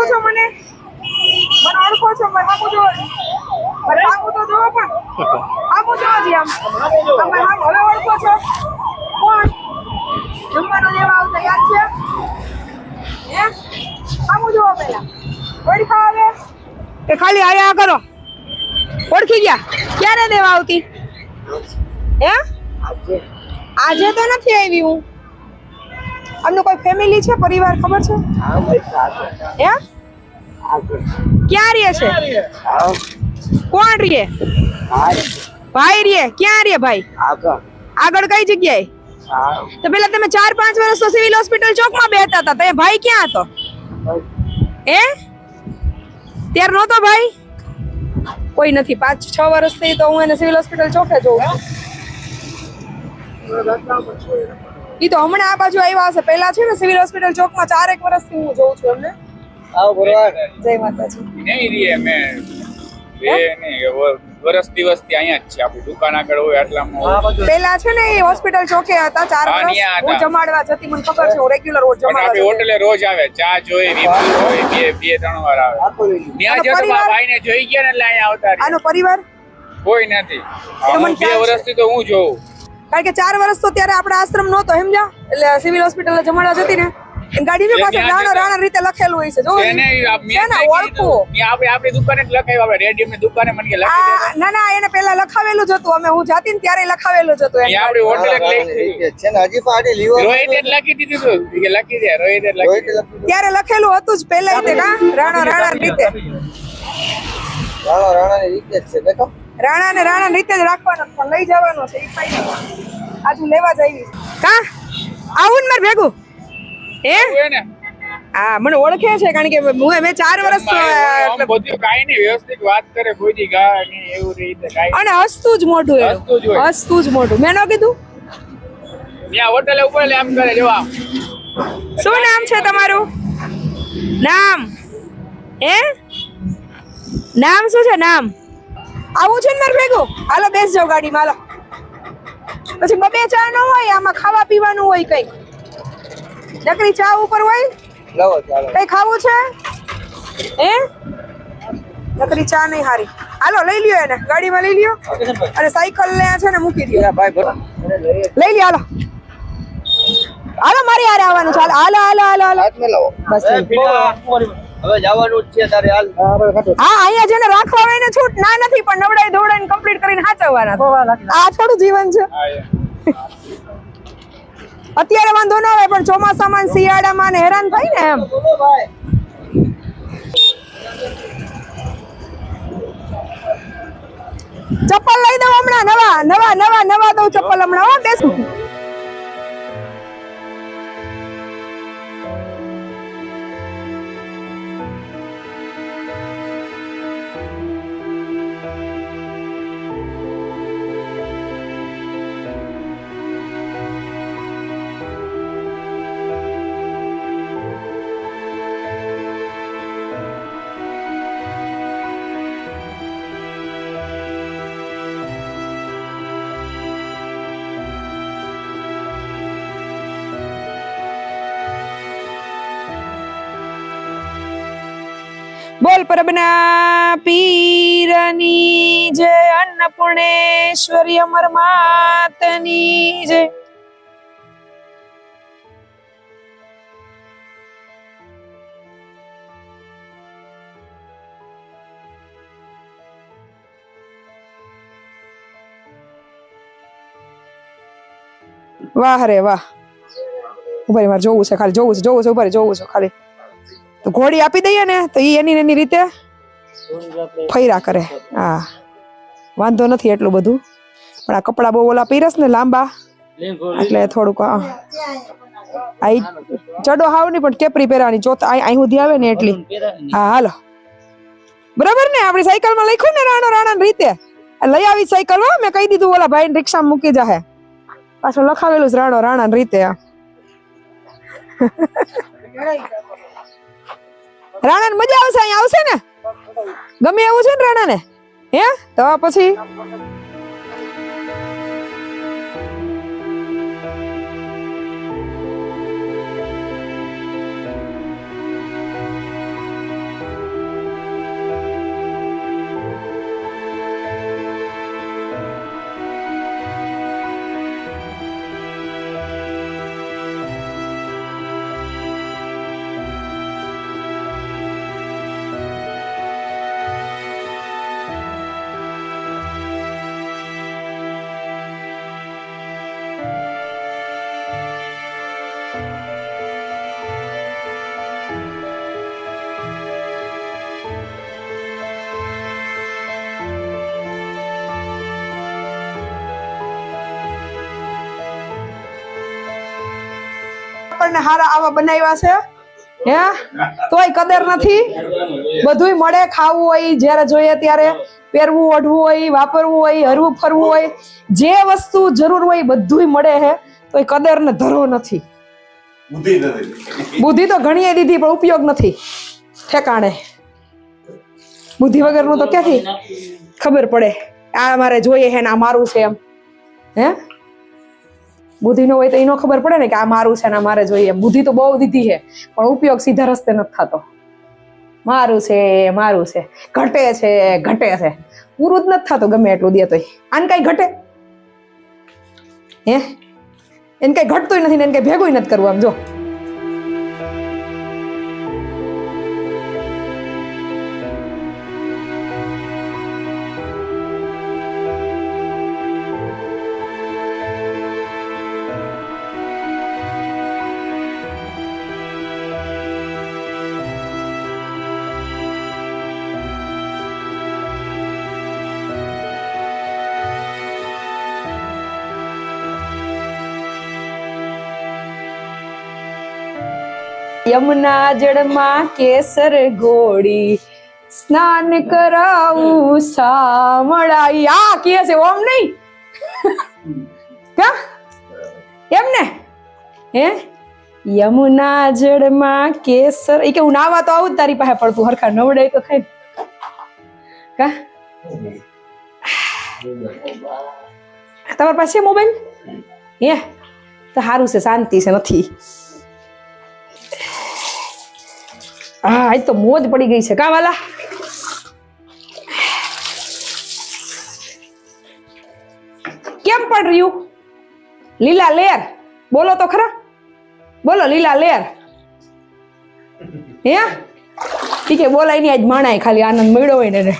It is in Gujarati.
ઓળખો છો મને ઓળખો છો મને આખું જો મને આખું તો જોવો પણ આખું જોવો જી આમ તમે આમ હવે ઓળખો છો કોણ જમવાનું લેવા આવતા યાદ છે હે આખું જોવો પહેલા ઓળખા આવે કે ખાલી આયા કરો ઓળખી ગયા ક્યારે દેવા આવતી હે આજે તો નથી આવી હું આમનું કોઈ ફેમિલી છે પરિવાર ખબર છે હે ક્યાં રહે છે કોણ રહે ભાઈ રહે ક્યાં રહે ભાઈ આગળ કઈ જગ્યાએ તો પેલા તમે 4-5 વર્ષ તો સિવિલ હોસ્પિટલ ચોકમાં બેઠા હતા તો એ ભાઈ ક્યાં હતો હે ત્યારે નહોતો ભાઈ કોઈ નથી 5-6 વર્ષથી તો હું એને સિવિલ હોસ્પિટલ ચોકે જોઉં છું ઈ તો હમણાં આ બાજુ આવ્યા હશે પહેલા છે ને સિવિલ હોસ્પિટલ ચોકમાં 4-1 વર્ષથી હું જોઉં છું એમને આવો બરોબર જય માતાજી નહીં રીએ મેં એ નહીં વર્ષ દિવસથી અહીંયા જ છે આપણી દુકાન આગળ હોય એટલામાં પહેલા છે ને એ હોસ્પિટલ ચોકે હતા 4 વર્ષ હું જમાડવા જતી મને ખબર છે હું રેગ્યુલર રોજ જમાડવા આપણી હોટેલે રોજ આવે ચા જોઈ રીફિલ હોય બે 3 વાર આવે ત્યાં જ તો ભાઈને જોઈ ગયા ને એટલે અહીંયા આવતા આનો પરિવાર કોઈ નથી 2 વર્ષથી તો હું જોઉં કારણ કે 4 વર્ષ તો ત્યારે આપણા આશ્રમ નહોતો સમજ્યા એટલે સિવિલ હોસ્પિટલ જમાડવા જતી ને એની ગાડીની પાસે રાણા રીતે લખેલું હોય છે જો એને ઓળખો આપણી દુકાને જ લખાવ્યું આપણે રેડિયમની દુકાને મને કે લખી દે ના એને પહેલા લખાવેલું જ હતું અમે હું જાતી ને ત્યારે લખાવેલું જ હતું એ આપણી હોટેલ જ લખી છે ને હજી પાડી લીવર રોહિતે જ લખી દીધું કે લખી દે રોહિતે જ લખી ત્યારે લખેલું હતું જ પહેલા તે કા રાણા રીતે રાણાની રીતે જ છે દેખો રાણા રીતે જ રાખવાનો પણ લઈ જવાનો છે ઈ ફાઈ આજુ લેવા જઈવી કા આવું ને માર ભેગું હે હા મને ઓળખે છે કારણ કે મેં 4 વર્ષ એટલે બધું કાઈ નહીં વ્યવસ્થિત વાત કરે કોઈ દી ગા નહીં એવું રીતે કાઈ અને હસતું જ મોઢું હસતું જ મોઢું મેં ન કીધું ત્યાં હોટેલે ઉપર આમ કરે જો આમ શું નામ છે તમારું નામ હે નામ શું છે નામ આવું છે ને મારે ભેગું હાલો બેસ જાવ ગાડીમાં હાલો પછી બબે ચા ન હોય આમાં ખાવા પીવાનું હોય કઈક નકરી ચા ઉપર હોય લાવો ચાલો કઈ ખાવું છે હે નકરી ચા નહીં હારી હાલો લઈ લ્યો એને ગાડીમાં લઈ લ્યો અને સાયકલ ને છે ને મૂકી દો ભાઈ લઈ લ્યો હાલો હાલો મારી હારે આવવાનું ચાલ હાલો હાથ મે લાવો બસ હવે જવાનું જ છે તારે હાલ હા અહીંયા જેને રાખવા હોય ને છૂટ ના નથી પણ નવડાઈ દોડાઈને કમ્પ્લીટ કરીને સાચવવાના આ થોડું જીવન છે અત્યારે વાંધો ન આવે પણ ચોમાસામાં શિયાળામાં ને હેરાન થાય ને એમ ચપ્પલ લઈ દઉં હમણાં નવા દઉં ચપ્પલ હમણાં હો બેસું બોલ પરબના પીરની જય અન્નપૂર્ણેશ્વરી અમર માતની જય વાહ રે વાહ ઉભા મારે જોવું છે ખાલી જોવું છે ઉભા જોવું છે ખાલી તો ઘોડી આપી દઈએ ને તો ઈ એની રીતે ફૈરા કરે હા વાંધો નથી એટલું બધું પણ આ કપડા બહુ ઓલા પીરસ ને લાંબા એટલે થોડુંક આ ચડો હાવ નહીં પણ કેપરી પહેરવાની ચોથ અહીં સુધી આવે ને એટલી હા હાલો બરાબર ને આપણી સાયકલમાં લખ્યું ને રાણા રીતે લઈ આવી સાયકલ હો મેં કહી દીધું ઓલા ભાઈ રિક્ષામાં મૂકી જાહે પાછું લખાવેલું જ રાણા રીતે રાણા ને મજા આવશે અહીંયા આવશે ને ગમે એવું છે ને રાણા ને હે તો પછી ભગવાને હારા આવા બનાવ્યા છે હે તોય કદર નથી બધુંય મળે ખાવું હોય જ્યારે જોઈએ ત્યારે પહેરવું ઓઢવું હોય વાપરવું હોય હરવું ફરવું હોય જે વસ્તુ જરૂર હોય બધુંય મળે છે તોય કદર ને ધરો નથી બુદ્ધિ તો ઘણી દીધી પણ ઉપયોગ નથી ઠેકાણે બુદ્ધિ વગરનું તો ક્યાંથી ખબર પડે આ મારે જોઈએ હે ને આ મારું છે એમ હે બુદ્ધિ નો હોય તો એનો ખબર પડે ને કે આ મારું છે ને આ મારે જોઈએ બુદ્ધિ તો બહુ દીધી છે પણ ઉપયોગ સીધા રસ્તે નથી થતો મારું છે ઘટે છે પૂરું જ નથી થતું ગમે એટલું દે તોય આને કઈ ઘટે હે એને કઈ ઘટતું નથી ને એને કઈ ભેગું નથી કરવું આમ જો યમુના જળમાં કેસર ઘોડી સ્નાન કરાવું સામળાઈ આ કે છે ઓમ નહીં કા એમ ને હે યમુના જળમાં કેસર એ કે હું નાવા તો આવું જ તારી પાસે પડતું હરખા નવડાય તો થાય કા તમારી પાસે મોબાઈલ હે તો સારું છે શાંતિ છે નથી હા આજ તો મોજ પડી ગઈ છે કા વાલા કેમ પડ રહ્યું લીલા લેર બોલો તો ખરા બોલો લીલા લેર હે ઠીક હે બોલાય નહીં આજ માણાય ખાલી આનંદ મળ્યો હોય ને